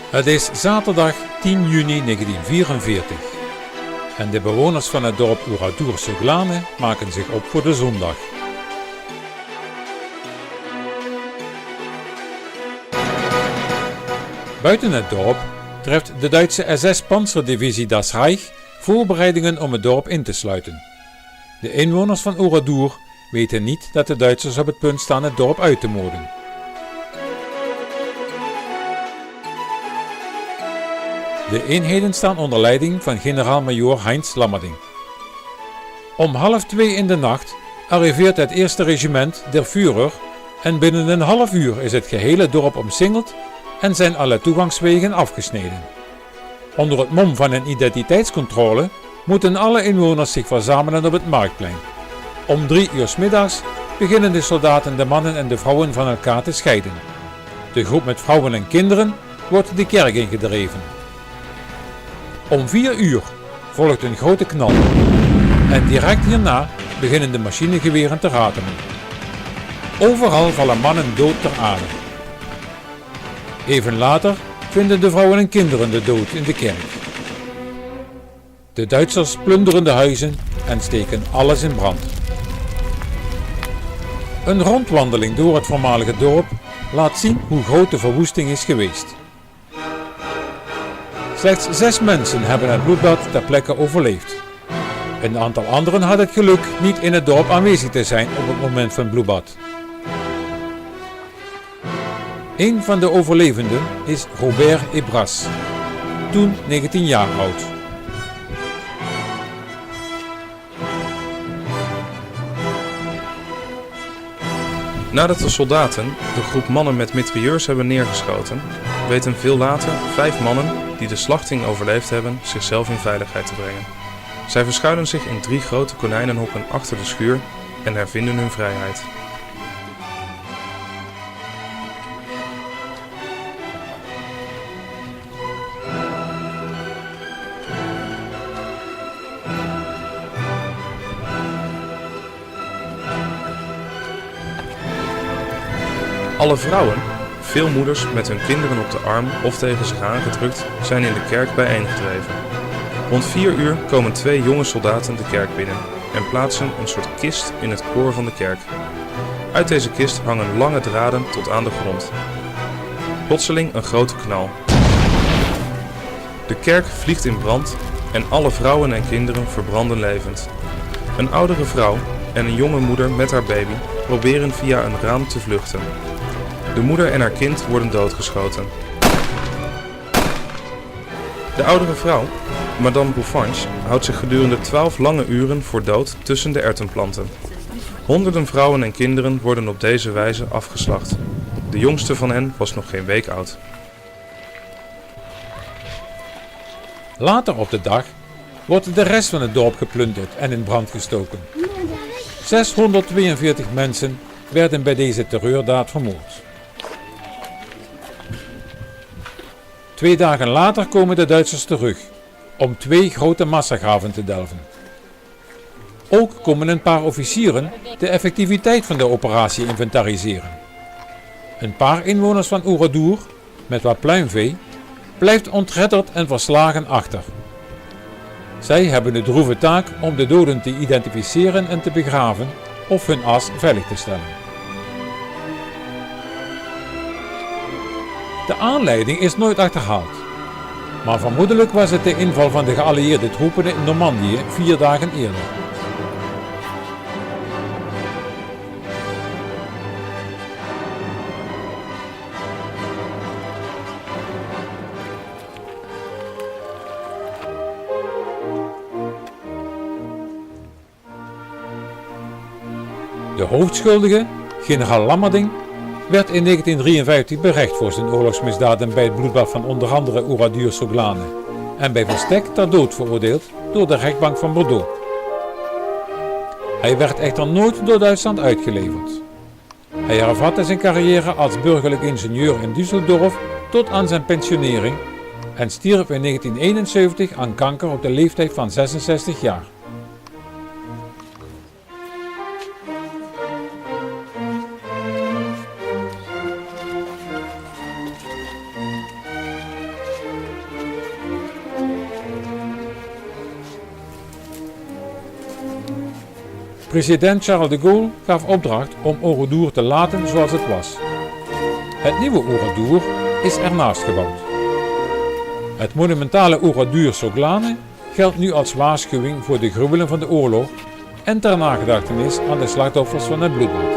Het is zaterdag 10 juni 1944 en de bewoners van het dorp Oradour-sur-Glane maken zich op voor de zondag. Buiten het dorp treft de Duitse SS-panzerdivisie Das Reich voorbereidingen om het dorp in te sluiten. De inwoners van Oradour weten niet dat de Duitsers op het punt staan het dorp uit te moorden. De eenheden staan onder leiding van generaal-majoor Heinz Lammerding. Om 1:30 in de nacht arriveert het eerste regiment der Führer en binnen een half uur is het gehele dorp omsingeld en zijn alle toegangswegen afgesneden. Onder het mom van een identiteitscontrole moeten alle inwoners zich verzamelen op het marktplein. Om 3 uur 's middags beginnen de soldaten de mannen en de vrouwen van elkaar te scheiden. De groep met vrouwen en kinderen wordt de kerk ingedreven. Om 4 uur volgt een grote knal en direct hierna beginnen de machinegeweren te ratelen. Overal vallen mannen dood ter aarde. Even later vinden de vrouwen en kinderen de dood in de kerk. De Duitsers plunderen de huizen en steken alles in brand. Een rondwandeling door het voormalige dorp laat zien hoe groot de verwoesting is geweest. Slechts 6 mensen hebben het bloedbad ter plekke overleefd. Een aantal anderen had het geluk niet in het dorp aanwezig te zijn op het moment van het bloedbad. Een van de overlevenden is Robert Ebras, toen 19 jaar oud. Nadat de soldaten de groep mannen met mitrailleurs hebben neergeschoten, weten veel later 5 mannen die de slachting overleefd hebben zichzelf in veiligheid te brengen. Zij verschuilen zich in 3 grote konijnenhokken achter de schuur en hervinden hun vrijheid. Alle vrouwen, veel moeders met hun kinderen op de arm of tegen zich aangedrukt, zijn in de kerk bijeengedreven. Rond 4 uur komen 2 jonge soldaten de kerk binnen en plaatsen een soort kist in het koor van de kerk. Uit deze kist hangen lange draden tot aan de grond. Plotseling een grote knal. De kerk vliegt in brand en alle vrouwen en kinderen verbranden levend. Een oudere vrouw en een jonge moeder met haar baby proberen via een raam te vluchten. De moeder en haar kind worden doodgeschoten. De oudere vrouw, Madame Bouffange, houdt zich gedurende 12 lange uren voor dood tussen de erwtenplanten. Honderden vrouwen en kinderen worden op deze wijze afgeslacht. De jongste van hen was nog geen week oud. Later op de dag wordt de rest van het dorp geplunderd en in brand gestoken. 642 mensen werden bij deze terreurdaad vermoord. 2 dagen later komen de Duitsers terug om 2 grote massagraven te delven. Ook komen een paar officieren de effectiviteit van de operatie inventariseren. Een paar inwoners van Oradour, met wat pluimvee, blijft ontredderd en verslagen achter. Zij hebben de droeve taak om de doden te identificeren en te begraven of hun as veilig te stellen. De aanleiding is nooit achterhaald, maar vermoedelijk was het de inval van de geallieerde troepen in Normandië 4 dagen eerder. De hoofdschuldige, generaal Lammerding, werd in 1953 berecht voor zijn oorlogsmisdaden bij het bloedbad van onder andere Oradour-sur-Glane en bij verstek ter dood veroordeeld door de rechtbank van Bordeaux. Hij werd echter nooit door Duitsland uitgeleverd. Hij hervatte zijn carrière als burgerlijk ingenieur in Düsseldorf tot aan zijn pensionering en stierf in 1971 aan kanker op de leeftijd van 66 jaar. President Charles de Gaulle gaf opdracht om Oradour te laten zoals het was. Het nieuwe Oradour is ernaast gebouwd. Het monumentale Oradour Soglane geldt nu als waarschuwing voor de gruwelen van de oorlog en ter nagedachtenis aan de slachtoffers van het bloedbad.